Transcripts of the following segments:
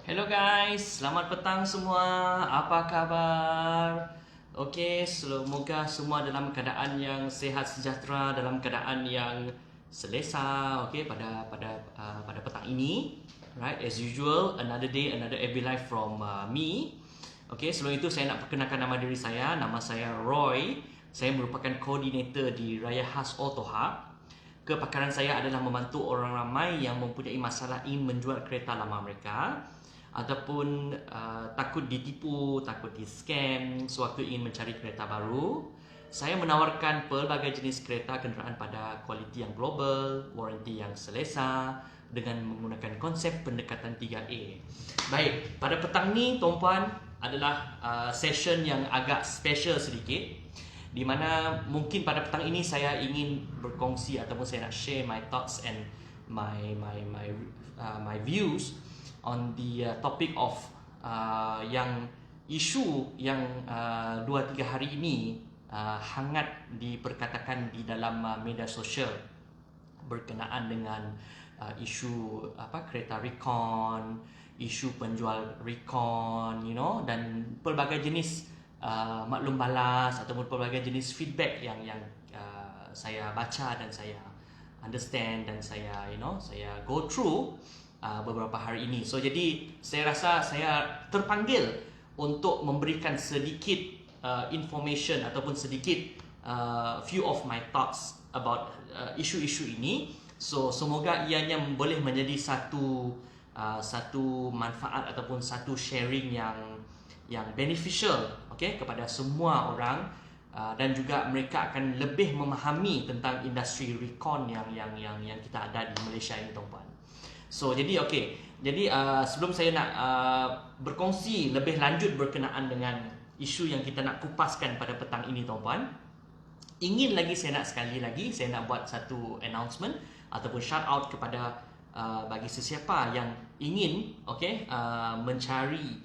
Hello guys, selamat petang semua. Apa kabar? Okey, semoga semua dalam keadaan yang sihat sejahtera, dalam keadaan yang selesa, okey pada petang ini. Right, as usual, another day, another every life from me. Okey, sebelum itu saya nak perkenalkan nama diri saya. Nama saya Roy. Saya merupakan koordinator di Raya Khas Otoha. Kepakaran saya adalah membantu orang ramai yang mempunyai masalah ingin menjual kereta lama mereka ataupun takut ditipu, takut di-scam sewaktu ingin mencari kereta baru. Saya menawarkan pelbagai jenis kereta kenderaan pada kualiti yang global, waranti yang selesa dengan menggunakan konsep pendekatan 3A. Baik, pada petang ni tuan-puan adalah session yang agak special sedikit, di mana mungkin pada petang ini saya ingin berkongsi ataupun saya nak share my thoughts and my views on the topic of yang isu yang 2-3 hari ini hangat diperkatakan di dalam media sosial berkenaan dengan isu kereta recon, isu penjual recon, dan pelbagai jenis maklum balas ataupun pelbagai jenis feedback yang saya baca dan saya understand dan saya saya go through beberapa hari ini. So jadi saya rasa saya terpanggil untuk memberikan sedikit information ataupun sedikit few of my thoughts about isu-isu ini. So semoga ianya boleh menjadi satu manfaat ataupun satu sharing yang beneficial, kepada semua orang, dan juga mereka akan lebih memahami tentang industri recon yang kita ada di Malaysia ini, tuan-puan. So jadi sebelum saya nak berkongsi lebih lanjut berkenaan dengan isu yang kita nak kupaskan pada petang ini, tuan-puan, sekali lagi saya nak buat satu announcement ataupun shout out kepada bagi sesiapa yang ingin mencari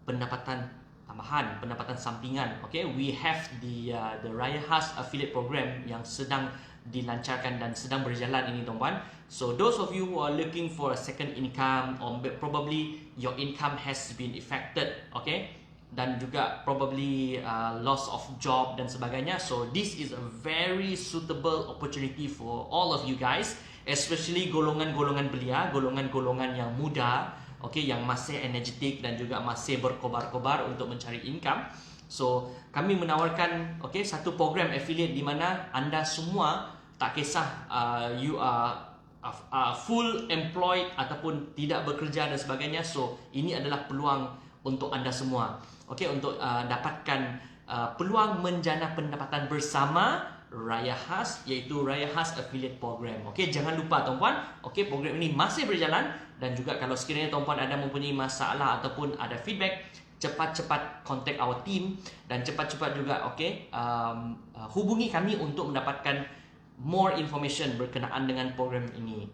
pendapatan tambahan, pendapatan sampingan. We have the Raya Khas affiliate program yang sedang dilancarkan dan sedang berjalan ini, tuan-puan. So those of you who are looking for a second income, or probably your income has been affected, dan juga probably loss of job dan sebagainya, so this is a very suitable opportunity for all of you guys, especially golongan-golongan belia, golongan-golongan yang muda, yang masih energetik dan juga masih berkobar-kobar untuk mencari income. So kami menawarkan satu program affiliate di mana anda semua tak kisah you are full employed ataupun tidak bekerja dan sebagainya. So ini adalah peluang untuk anda semua, untuk dapatkan peluang menjana pendapatan bersama Raya Khas, iaitu Raya Khas Affiliate Program. Jangan lupa, tuan-puan, program ini masih berjalan, dan juga kalau sekiranya tuan-puan ada mempunyai masalah ataupun ada feedback, cepat-cepat contact our team dan cepat-cepat juga hubungi kami untuk mendapatkan more information berkenaan dengan program ini.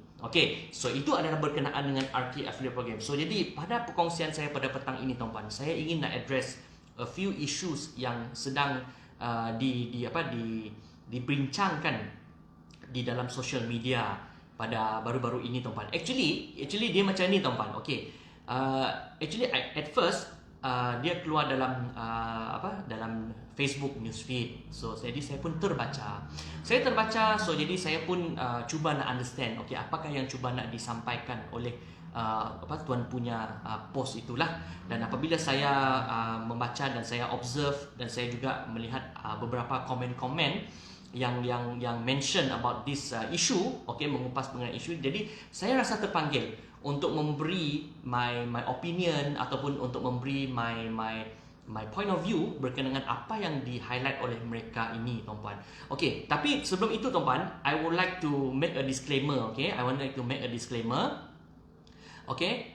So itu adalah berkenaan dengan RK Affiliate Program. So jadi pada perkongsian saya pada petang ini, tuan-puan, saya ingin nak address a few issues yang sedang dibincangkan di dalam social media pada baru-baru ini, tuan-puan. Actually dia macam ni, tuan-puan. Actually at first dia keluar dalam dalam Facebook newsfeed. So jadi saya pun terbaca. So jadi saya pun cuba nak understand apakah yang cuba nak disampaikan oleh tuan punya post itulah. Dan apabila saya membaca dan saya observe dan saya juga melihat beberapa komen-komen yang mention about this issue, mengupas mengenai isu, jadi saya rasa terpanggil untuk memberi my opinion ataupun untuk memberi my point of view berkenaan dengan apa yang di-highlight oleh mereka ini, tuan-puan. Tapi sebelum itu, tuan-puan, I would like to make a disclaimer.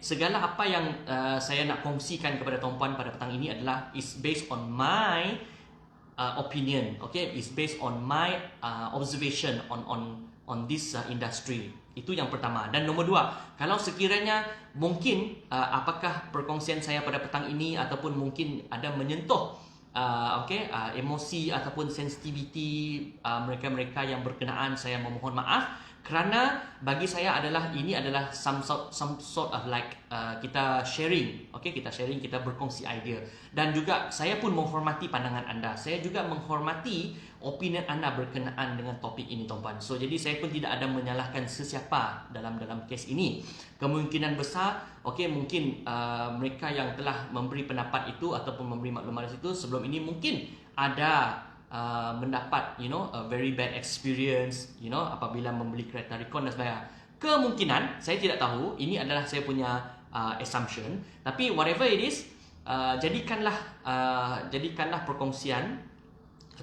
Segala apa yang saya nak kongsikan kepada tuan-puan pada petang ini adalah is based on my opinion, is based on my observation on this industry. Itu yang pertama. Dan nombor dua, kalau sekiranya mungkin apakah perkongsian saya pada petang ini ataupun mungkin ada menyentuh emosi ataupun sensitivity mereka-mereka yang berkenaan, saya memohon maaf. Kerana bagi saya ini adalah some sort of like kita sharing, okay, kita sharing, kita berkongsi idea. Dan juga saya pun menghormati pandangan anda. Saya juga menghormati opinion anda berkenaan dengan topik ini, tuan-puan. So jadi saya pun tidak ada menyalahkan sesiapa dalam kes ini. Kemungkinan besar, okay, mungkin mereka yang telah memberi pendapat itu ataupun memberi maklumat itu sebelum ini mungkin ada mendapat a very bad experience apabila membeli kereta Recon dan sebagainya. Kemungkinan, saya tidak tahu, ini adalah saya punya assumption, tapi whatever it is, jadikanlah perkongsian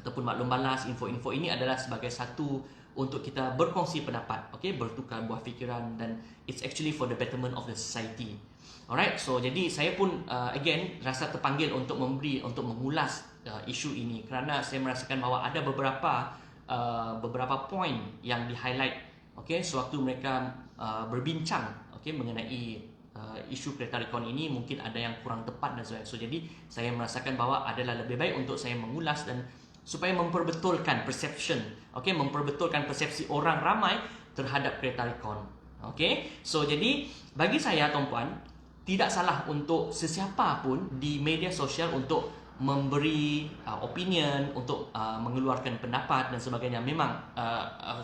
ataupun maklum balas, info-info ini adalah sebagai satu untuk kita berkongsi pendapat, okay, bertukar buah fikiran, dan it's actually for the betterment of the society. Alright, so jadi saya pun again rasa terpanggil untuk mengulas isu ini kerana saya merasakan bahawa ada beberapa poin yang di-highlight, okay, sewaktu mereka berbincang, okay, mengenai isu kereta Recon ini. Mungkin ada yang kurang tepat dan sebagainya. So jadi saya merasakan bahawa adalah lebih baik untuk saya mengulas dan supaya memperbetulkan perception, okay, memperbetulkan persepsi orang ramai terhadap kereta Recon. Okay, so jadi bagi saya, tuan-puan, tidak salah untuk sesiapa pun di media sosial untuk memberi opinion, untuk mengeluarkan pendapat dan sebagainya. Memang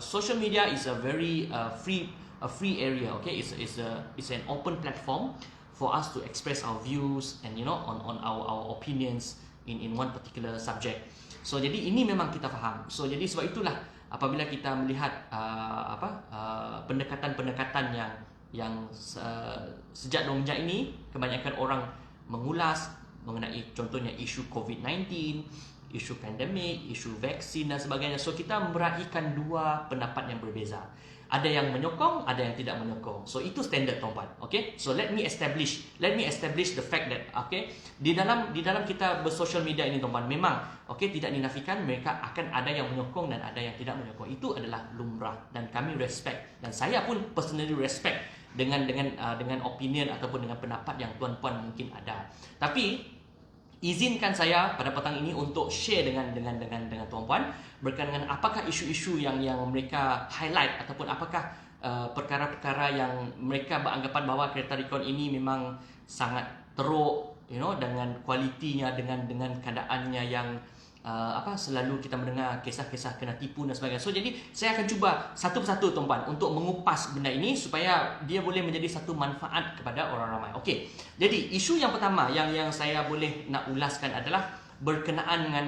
social media is a very free area, okay? It's an open platform for us to express our views and on our opinions in one particular subject. So jadi ini memang kita faham. So jadi sebab itulah apabila kita melihat pendekatan-pendekatan yang sejak semenjak ini kebanyakan orang mengulas mengenai contohnya isu COVID-19, isu pandemik, isu vaksin dan sebagainya. So kita meraihkan dua pendapat yang berbeza. Ada yang menyokong, ada yang tidak menyokong. So itu standard, tuan-puan. Okay? So let me establish the fact that, okay, di dalam kita bersosial media ini, tuan-puan, memang okay, tidak dinafikan mereka akan ada yang menyokong dan ada yang tidak menyokong. Itu adalah lumrah dan kami respect, dan saya pun personally respect dengan opinion ataupun dengan pendapat yang tuan-puan mungkin ada. Tapi izinkan saya pada petang ini untuk share dengan tuan-puan berkaitan dengan apakah isu-isu yang mereka highlight ataupun apakah perkara-perkara yang mereka beranggapan bahawa kereta Recon ini memang sangat teruk, dengan kualitinya, dengan keadaannya yang selalu kita mendengar kisah-kisah kena tipu dan sebagainya. So jadi saya akan cuba satu persatu, tuan-puan, untuk mengupas benda ini supaya dia boleh menjadi satu manfaat kepada orang ramai. Okey. Jadi isu yang pertama yang saya boleh nak ulaskan adalah berkenaan dengan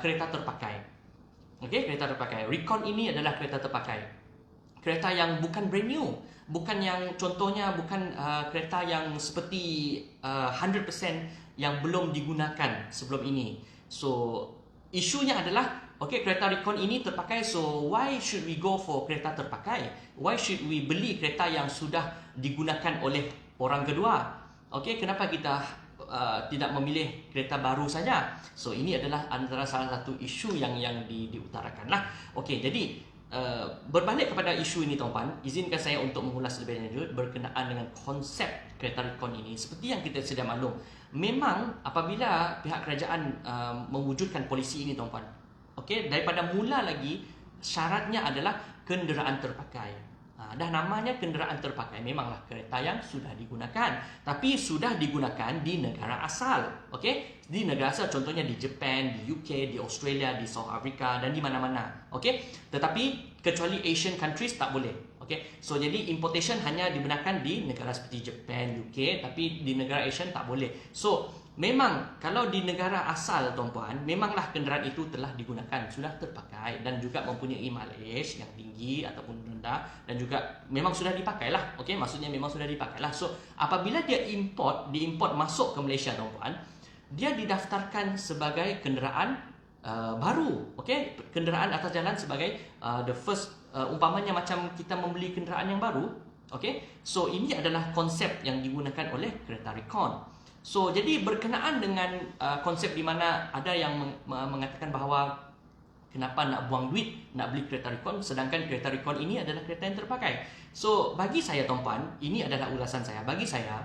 kereta terpakai. Okey, kereta terpakai. Recon ini adalah kereta terpakai. Kereta yang bukan brand new, bukan yang contohnya bukan kereta yang seperti 100% yang belum digunakan sebelum ini. So isunya adalah okay, kereta Recon ini terpakai, so why should we go for kereta terpakai? Why should we beli kereta yang sudah digunakan oleh orang kedua? Okay, kenapa kita tidak memilih kereta baru saja? So ini adalah antara salah satu isu yang diutarakan lah. Okay, jadi berbalik kepada isu ini, tuan-puan, izinkan saya untuk mengulas lebih lanjut berkenaan dengan konsep kereta Recon ini. Seperti yang kita sedia maklum, memang apabila pihak kerajaan mewujudkan polisi ini, tuan-puan, okey, daripada mula lagi syaratnya adalah kenderaan terpakai. Dah namanya kenderaan terpakai, memanglah kereta yang sudah digunakan, tapi sudah digunakan di negara asal, okey, di negara asal, contohnya di Japan, di UK, di Australia, di South Africa dan di mana-mana, okey. Tetapi kecuali Asian countries tak boleh, okey. So jadi importation hanya dibenarkan di negara seperti Japan, UK, tapi di negara Asian tak boleh. So memang kalau di negara asal, tuan-puan, memanglah kenderaan itu telah digunakan, sudah terpakai dan juga mempunyai mileage yang tinggi ataupun rendah, dan juga memang sudah dipakai lah, okey, maksudnya memang sudah dipakai lah. So apabila dia diimport masuk ke Malaysia, tuan-puan, dia didaftarkan sebagai kenderaan baru, okey, kenderaan atas jalan sebagai the first, umpamanya macam kita membeli kenderaan yang baru, okey. So ini adalah konsep yang digunakan oleh kereta Recon. So jadi berkenaan dengan konsep di mana ada yang mengatakan bahawa kenapa nak buang duit nak beli kereta Recon sedangkan kereta Recon ini adalah kereta yang terpakai. So bagi saya, tuan-puan, ini adalah ulasan saya. Bagi saya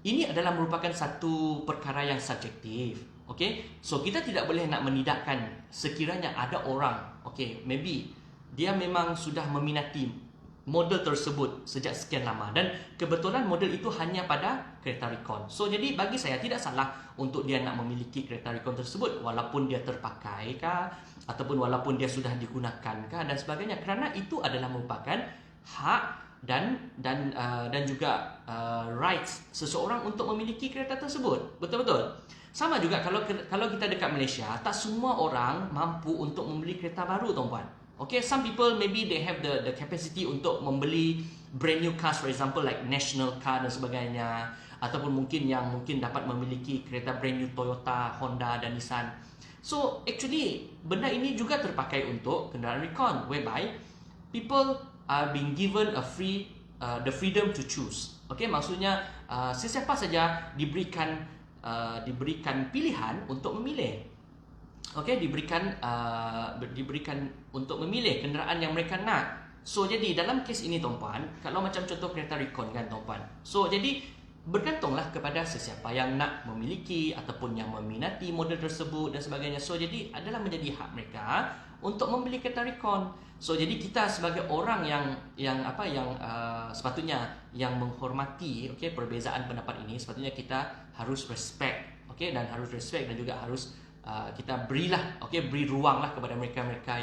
ini adalah merupakan satu perkara yang subjektif. Okay? So kita tidak boleh nak menidakkan sekiranya ada orang, okay, maybe dia memang sudah meminati model tersebut sejak sekian lama, dan kebetulan model itu hanya pada kereta Recon. So jadi bagi saya tidak salah untuk dia nak memiliki kereta Recon tersebut walaupun dia terpakai kah, ataupun walaupun dia sudah digunakan kah dan sebagainya, kerana itu adalah merupakan hak dan juga rights seseorang untuk memiliki kereta tersebut. Betul-betul. Sama juga kalau kita dekat Malaysia, tak semua orang mampu untuk membeli kereta baru, tuan-puan. Okay, some people maybe they have the capacity untuk membeli brand new cars, for example like national car dan sebagainya, ataupun mungkin dapat memiliki kereta brand new Toyota, Honda dan Nissan. So actually benda ini juga terpakai untuk kenderaan Recon, whereby people are being given the freedom to choose. Okay, maksudnya sesiapa saja diberikan pilihan untuk memilih. Okay, diberikan untuk memilih kenderaan yang mereka nak. So jadi dalam kes ini, tuan-puan, kalau macam contoh kereta Recon kan, tuan-puan, so jadi bergantunglah kepada sesiapa yang nak memiliki ataupun yang meminati model tersebut dan sebagainya. So jadi adalah menjadi hak mereka untuk membeli kereta Recon. So jadi kita sebagai orang yang sepatutnya yang menghormati, okay, perbezaan pendapat ini, sepatutnya kita harus respect, okay, dan juga harus kita beri ruanglah kepada mereka-mereka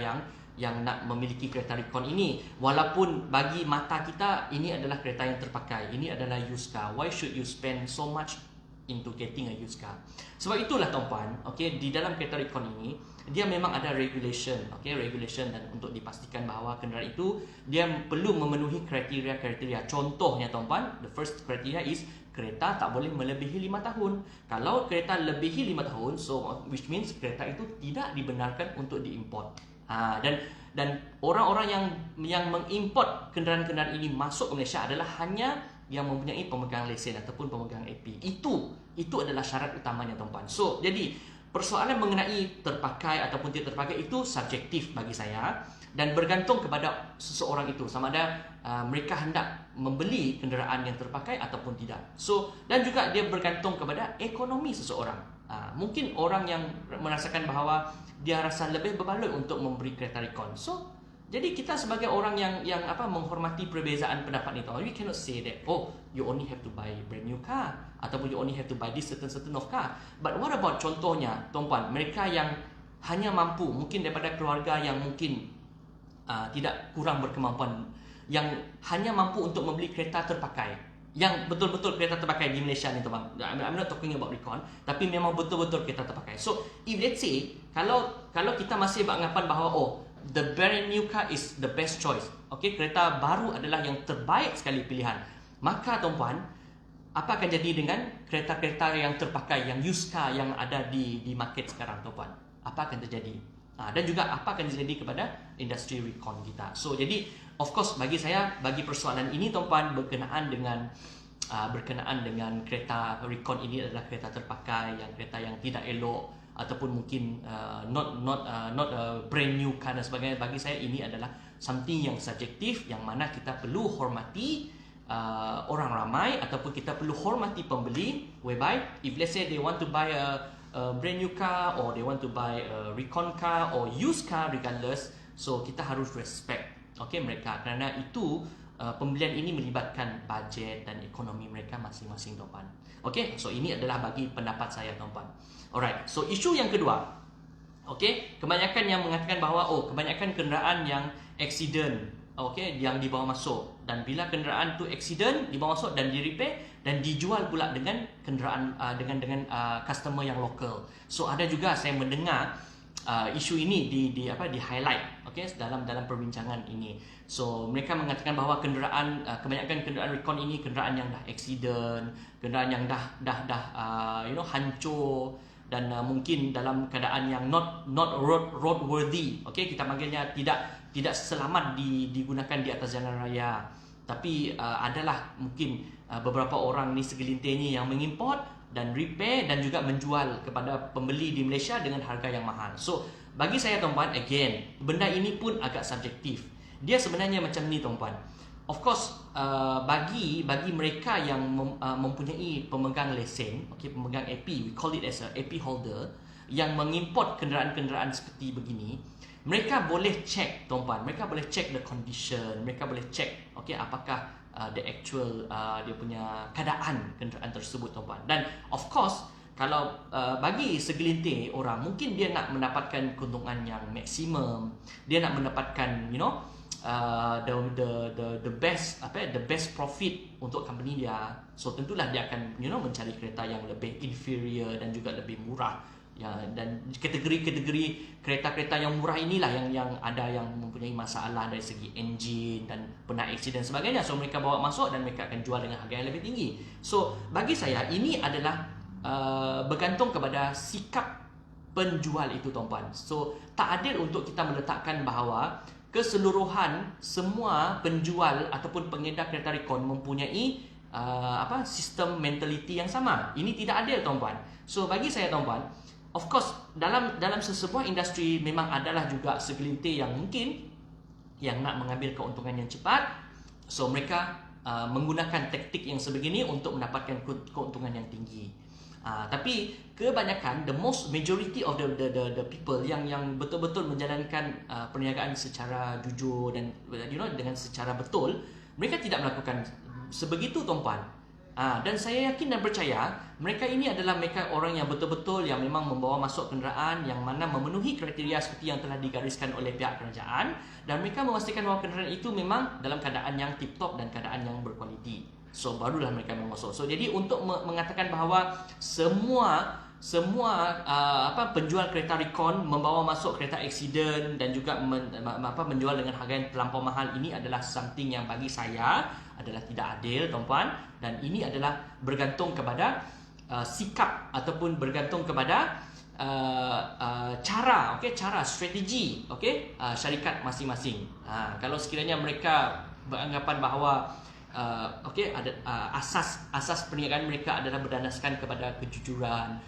yang nak memiliki kereta Recon ini, walaupun bagi mata kita ini adalah kereta yang terpakai, ini adalah used car. Why should you spend so much into getting a used car? Sebab itulah, tuan-puan, okay, di dalam kereta Recon ini dia memang ada regulation, dan untuk dipastikan bahawa kenderaan itu dia perlu memenuhi kriteria. Contohnya, tuan-puan, the first criteria is kereta tak boleh melebihi 5 tahun. Kalau kereta lebihi 5 tahun, so which means kereta itu tidak dibenarkan untuk diimport. Dan orang-orang yang mengimport kenderaan-kenderaan ini masuk ke Malaysia adalah hanya yang mempunyai pemegang lesen ataupun pemegang AP. Itu adalah syarat utamanya, tuan-puan. So jadi persoalan mengenai terpakai ataupun tidak terpakai itu subjektif bagi saya, dan bergantung kepada seseorang itu sama ada mereka hendak membeli kenderaan yang terpakai ataupun tidak. So dan juga dia bergantung kepada ekonomi seseorang. Mungkin orang yang merasakan bahawa dia rasa lebih berbaloi untuk memberi kereta Recon. So jadi kita sebagai orang yang menghormati perbezaan pendapat itu, we cannot say that you only have to buy brand new car ataupun you only have to buy this certain of car. But what about contohnya, tuan-puan, mereka yang hanya mampu, mungkin daripada keluarga yang mungkin tidak kurang berkemampuan, yang hanya mampu untuk membeli kereta terpakai, yang betul-betul kereta terpakai di Malaysia ni, tuan. I'm not talking about Recon, tapi memang betul-betul kereta terpakai. So if let's say kalau kita masih beranggapan bahawa the brand new car is the best choice, okay, kereta baru adalah yang terbaik sekali pilihan, maka, tuan-puan, apa akan jadi dengan kereta-kereta yang terpakai, yang used car yang ada di market sekarang, tuan-puan? Apa akan terjadi? Dan juga apa akan terjadi kepada industri Recon kita? So jadi of course bagi saya, bagi persoalan ini, tuan-puan, berkenaan dengan kereta Recon ini adalah kereta terpakai, kereta yang tidak elok, ataupun mungkin not a brand new car dan sebagainya. Bagi saya ini adalah something yang subjektif, yang mana kita perlu hormati orang ramai, ataupun kita perlu hormati pembeli, whereby if let's say they want to buy a brand new car, or they want to buy a Recon car or used car, regardless, so kita harus respect, okay, mereka, kerana itu pembelian ini melibatkan bajet dan ekonomi mereka masing-masing, tuan-puan. Okay, so ini adalah bagi pendapat saya, tuan-puan. Alright, so isu yang kedua, okay, kebanyakan yang mengatakan bahawa kebanyakan kenderaan yang accident, okay, yang dibawa masuk, dan bila kenderaan tu accident, dibawa masuk dan di-repair dan dijual pula dengan kenderaan dengan customer yang lokal. So ada juga saya mendengar isu ini di highlight, okay, dalam perbincangan ini. So mereka mengatakan bahawa kebanyakan kenderaan Recon ini kenderaan yang dah accident, kenderaan yang dah hancur, dan mungkin dalam keadaan yang not roadworthy, okay, kita panggilnya tidak selamat digunakan di atas jalan raya. Tapi adalah mungkin beberapa orang ni, segelintirnya, yang mengimport dan repair dan juga menjual kepada pembeli di Malaysia dengan harga yang mahal. So bagi saya, tuan-puan, again, benda ini pun agak subjektif. Dia sebenarnya macam ni, tuan-puan. Of course, bagi mereka yang mempunyai pemegang lesen, okay, pemegang AP, we call it as a AP holder, yang mengimport kenderaan-kenderaan seperti begini, mereka boleh check tuan-puan, mereka boleh check the condition, mereka boleh check apakah the actual dia punya keadaan kenderaan tersebut tuan-puan. Dan of course kalau bagi segelintir orang mungkin dia nak mendapatkan keuntungan yang maksimum, dia nak mendapatkan the best profit untuk company dia. So tentulah dia akan mencari kereta yang lebih inferior dan juga lebih murah. Ya, dan kategori-kategori kereta-kereta yang murah inilah yang ada yang mempunyai masalah dari segi enjin dan pernah aksiden dan sebagainya. So mereka bawa masuk dan mereka akan jual dengan harga yang lebih tinggi. So bagi saya ini adalah bergantung kepada sikap penjual itu tuan-puan. So tak adil untuk kita meletakkan bahawa keseluruhan semua penjual ataupun pengedar kereta rekon mempunyai sistem mentality yang sama. Ini tidak adil tuan-puan. So bagi saya tuan-puan, of course dalam sesebuah industri memang adalah juga segelintir yang mungkin yang nak mengambil keuntungan yang cepat. So mereka menggunakan taktik yang sebegini untuk mendapatkan keuntungan yang tinggi. Tapi kebanyakan majority of the people yang betul-betul menjalankan perniagaan secara jujur dan dengan secara betul, mereka tidak melakukan sebegitu tuan-puan. Dan saya yakin dan percaya mereka ini adalah mereka orang yang betul-betul yang memang membawa masuk kenderaan yang mana memenuhi kriteria seperti yang telah digariskan oleh pihak kerajaan, dan mereka memastikan bahawa kenderaan itu memang dalam keadaan yang tip-top dan keadaan yang berkualiti. So barulah mereka masuk. So jadi untuk mengatakan bahawa semua penjual kereta rekon membawa masuk kereta aksiden dan juga menjual dengan harga yang terlampau mahal, ini adalah something yang bagi saya adalah tidak adil tuan-puan, dan ini adalah bergantung kepada sikap ataupun bergantung kepada cara strategi syarikat masing-masing. Kalau sekiranya mereka beranggapan bahawa asas perniagaan mereka adalah berdasarkan kepada kejujuran,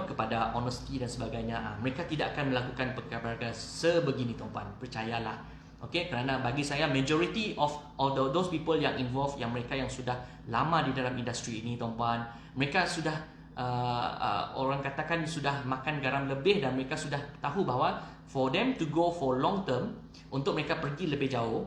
kepada honesty dan sebagainya, mereka tidak akan melakukan perkara-perkara sebegini tuan-puan, percayalah. Kerana bagi saya majority of all those people yang involved, yang mereka yang sudah lama di dalam industri ini tuan-puan, mereka sudah orang katakan sudah makan garam lebih, dan mereka sudah tahu bahawa for them to go for long term, untuk mereka pergi lebih jauh,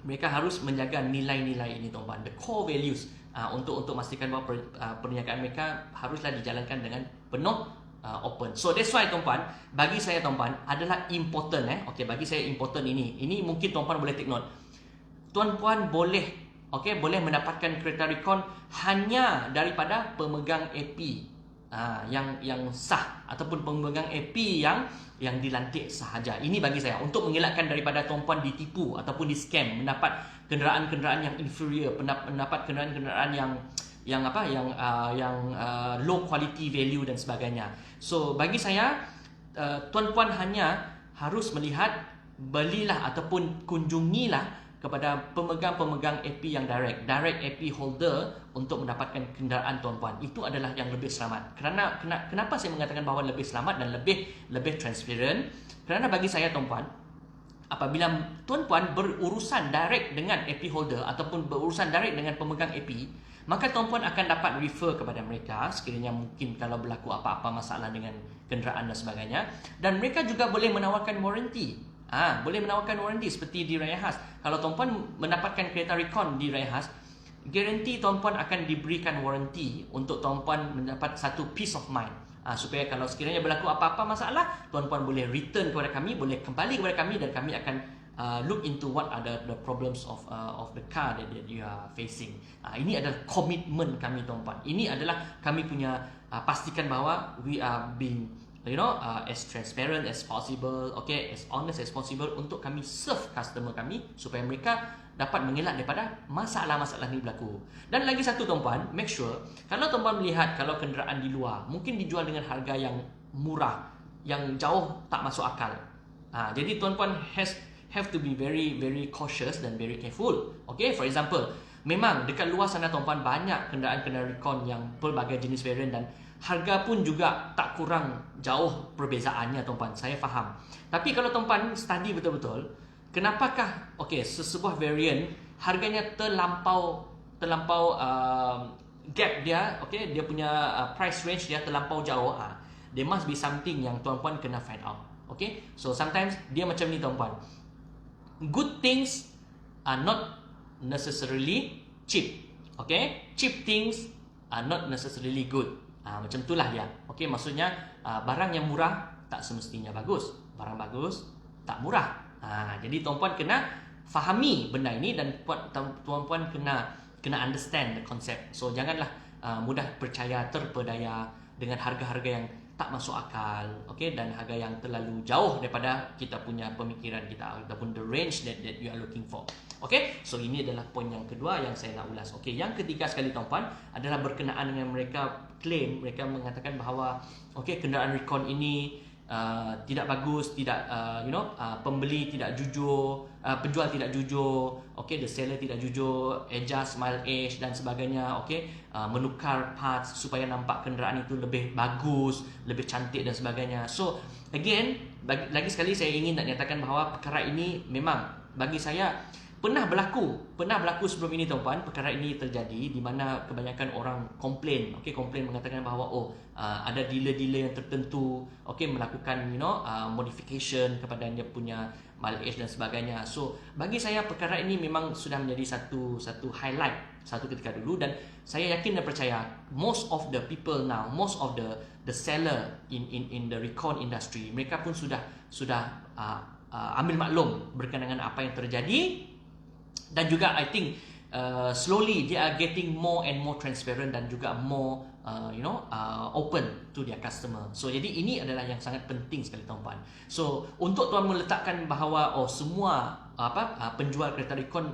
mereka harus menjaga nilai-nilai ini tuan-puan, the core values, untuk memastikan bahawa perniagaan mereka haruslah dijalankan dengan penuh open. So that's why tuan-puan, bagi saya tuan-puan adalah important bagi saya important ini mungkin tuan-puan boleh take note. Tuan-puan boleh mendapatkan kereta rekon hanya daripada pemegang AP yang sah ataupun pemegang AP yang dilantik sahaja. Ini bagi saya untuk mengelakkan daripada tuan-puan ditipu ataupun di scam, mendapat kenderaan-kenderaan yang inferior, mendapat kenderaan-kenderaan yang low quality value dan sebagainya. So bagi saya tuan-puan hanya harus melihat, belilah ataupun kunjungilah kepada pemegang-pemegang AP yang direct AP holder untuk mendapatkan kenderaan tuan-puan. Itu adalah yang lebih selamat. Kenapa saya mengatakan bahawa lebih selamat dan lebih transparent? Kerana bagi saya tuan-puan, apabila tuan-puan berurusan direct dengan AP holder ataupun berurusan direct dengan pemegang AP, maka tuan-puan akan dapat refer kepada mereka sekiranya mungkin kalau berlaku apa-apa masalah dengan kenderaan dan sebagainya, dan mereka juga boleh menawarkan warranty. Boleh menawarkan warranty seperti di Raya Khas. Kalau tuan-puan mendapatkan kereta rekon di Raya Khas, garanti tuan-puan akan diberikan warranty untuk tuan-puan mendapat satu peace of mind, supaya kalau sekiranya berlaku apa-apa masalah, tuan-puan boleh return kepada kami, boleh kembali kepada kami, dan kami akan look into what are the problems of the car that you are facing. Ini adalah komitmen kami tuan-puan. Ini adalah kami punya pastikan bahawa we are being as transparent as possible, as honest as possible untuk kami serve customer kami supaya mereka dapat mengelak daripada masalah-masalah ni berlaku. Dan lagi satu tuan-puan, make sure kalau tuan-puan melihat kalau kenderaan di luar mungkin dijual dengan harga yang murah, yang jauh tak masuk akal. Jadi tuan-puan have to be very very cautious dan very careful. For example, memang dekat luar sana tuan-puan banyak kenderaan-kenderaan rekon yang pelbagai jenis variant, dan harga pun juga tak kurang jauh perbezaannya tuan-puan, saya faham. Tapi kalau tuan-puan study betul-betul, kenapakah sesebuah variant harganya terlampau gap dia, dia punya price range dia terlampau jauh, there must be something yang tuan-puan kena find out. Okay, so sometimes dia macam ni tuan-puan. Good things are not necessarily cheap. Okay, cheap things are not necessarily good. Macam itulah dia. Okay, maksudnya barang yang murah tak semestinya bagus. Barang bagus tak murah. Jadi tuan-puan kena fahami benda ini dan tuan-puan kena understand the concept. So janganlah mudah percaya, terpedaya dengan harga-harga yang tak masuk akal, okay, dan harga yang terlalu jauh daripada kita punya pemikiran kita ataupun the range that you are looking for. Okay, so ini adalah poin yang kedua yang saya nak ulas. Okay, yang ketiga sekali tuan-puan adalah berkenaan dengan mereka claim, mereka mengatakan bahawa okay, kenderaan Recon ini tidak bagus, tidak pembeli tidak jujur, penjual tidak jujur, okay, the seller tidak jujur, adjust mileage dan sebagainya, okay, menukar parts supaya nampak kenderaan itu lebih bagus, lebih cantik dan sebagainya. So again, lagi sekali saya ingin nak nyatakan bahawa perkara ini memang bagi saya pernah berlaku sebelum ini tuan-puan. Perkara ini terjadi di mana kebanyakan orang komplain mengatakan bahawa ada dealer-dealer yang tertentu melakukan modification kepada dia punya mileage dan sebagainya. So bagi saya perkara ini memang sudah menjadi satu highlight satu ketika dulu, dan saya yakin dan percaya most of the people now, most of the seller in the Recon industry, mereka pun sudah ambil maklum berkenaan dengan apa yang terjadi. Dan juga I think slowly they are getting more and more transparent dan juga more open to their customer. So jadi ini adalah yang sangat penting sekali tuan-puan. So untuk tuan meletakkan bahawa semua penjual kereta Recon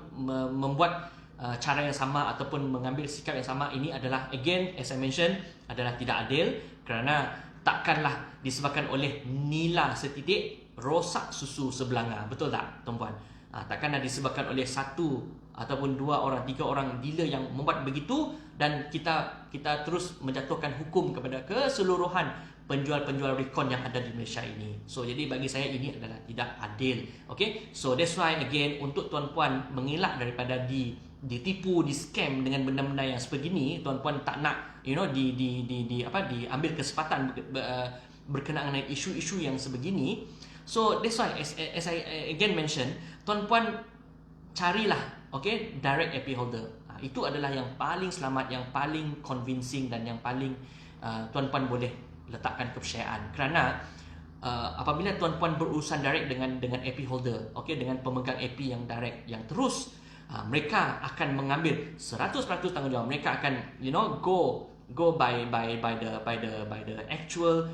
membuat cara yang sama ataupun mengambil sikap yang sama, ini adalah again as I mentioned adalah tidak adil, kerana takkanlah disebabkan oleh nila setitik rosak susu sebelanga. Betul tak tuan-puan? Takkanlah disebabkan oleh satu ataupun dua orang, tiga orang dealer yang membuat begitu dan kita terus menjatuhkan hukum kepada keseluruhan penjual-penjual Recon yang ada di Malaysia ini. So jadi bagi saya ini adalah tidak adil. Okay, so that's why again untuk tuan-puan mengelak daripada ditipu, di scam dengan benda-benda yang sebegini, tuan-puan tak nak diambil kesempatan berkenaan dengan isu-isu yang sebegini. So that's why as I again mention, tuan-puan carilah direct AP holder. Itu adalah yang paling selamat, yang paling convincing dan yang paling tuan-puan boleh letakkan kepercayaan. Kerana apabila tuan-puan berurusan direct dengan AP holder, dengan pemegang AP yang direct, yang terus mereka akan mengambil 100% tanggungjawab. Mereka akan go by the actual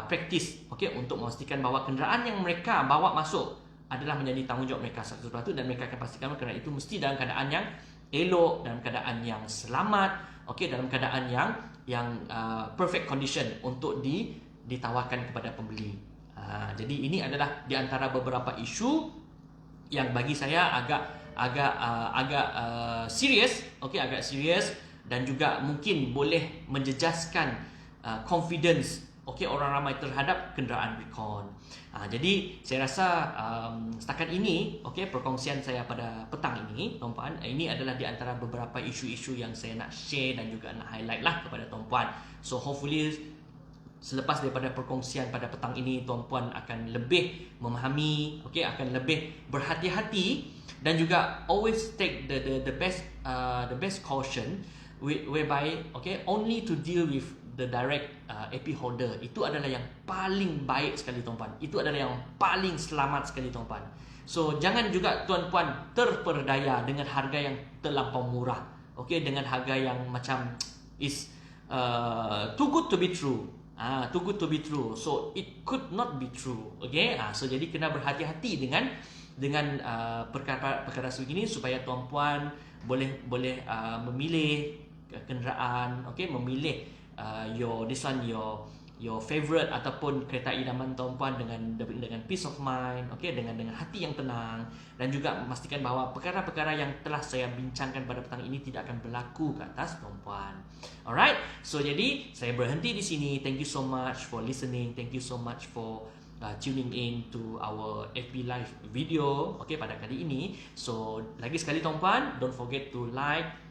practice untuk memastikan bahawa kenderaan yang mereka bawa masuk adalah menjadi tanggungjawab mereka 100%, dan mereka akan pastikan kenderaan itu mesti dalam keadaan yang elok, dalam keadaan yang selamat, dalam keadaan yang perfect condition untuk ditawarkan kepada pembeli. Jadi ini adalah di antara beberapa isu yang bagi saya agak serius, agak serius, dan juga mungkin boleh menjejaskan confidence orang ramai terhadap kenderaan Recon. Jadi saya rasa setakat ini perkongsian saya pada petang ini tuan-puan, ini adalah di antara beberapa isu-isu yang saya nak share dan juga nak highlight lah kepada tuan-puan. So hopefully selepas daripada perkongsian pada petang ini, tuan-puan akan lebih memahami, akan lebih berhati-hati, dan juga always take the best caution whereby only to deal with the direct AP holder. Itu adalah yang paling baik sekali tuan-puan. Itu adalah yang paling selamat sekali tuan-puan. So jangan juga tuan-puan terperdaya dengan harga yang terlampau murah. Dengan harga yang macam is too good to be true. Too good to be true. So it could not be true. So jadi kena berhati-hati dengan perkara sebegini supaya tuan-puan boleh memilih kenderaan, memilih your favorite ataupun kereta idaman tuan-puan dengan peace of mind, dengan hati yang tenang, dan juga memastikan bahawa perkara-perkara yang telah saya bincangkan pada petang ini tidak akan berlaku ke atas tuan-puan. Alright, so jadi saya berhenti di sini. Thank you so much for listening. Thank you so much for tuning in to our FB Live video pada kali ini. So lagi sekali tuan-puan, don't forget to like,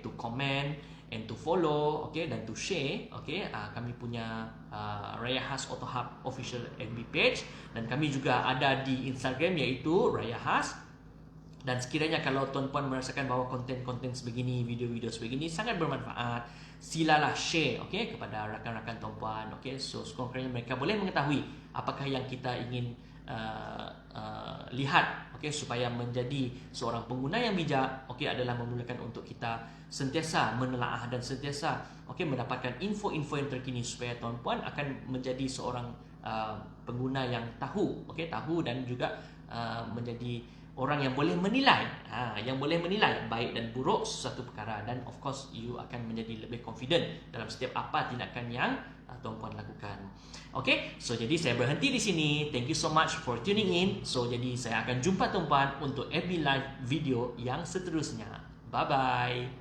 to comment, and to follow, okay, dan to share, okay, kami punya Raya Has Auto Hub official FB page, dan kami juga ada di Instagram iaitu Raya Has. Dan sekiranya kalau tuan-puan merasakan bahawa konten-konten sebegini, video-video sebegini sangat bermanfaat, silalah share, okay, kepada rakan-rakan tuan-puan, okay. So sekurang-kurangnya mereka boleh mengetahui apakah yang kita ingin lihat, okay, supaya menjadi seorang pengguna yang bijak, okay, adalah memulakan untuk kita sentiasa menelaah dan sentiasa, okay, mendapatkan info-info yang terkini supaya tuan-puan akan menjadi seorang pengguna yang tahu, okay, tahu dan juga menjadi orang yang boleh menilai, baik dan buruk sesuatu perkara, dan of course you akan menjadi lebih confident dalam setiap apa tindakan yang tuan-puan lakukan. Okay, so jadi saya berhenti di sini. Thank you so much for tuning in. So jadi saya akan jumpa tuan-puan untuk FB Live video yang seterusnya. Bye bye.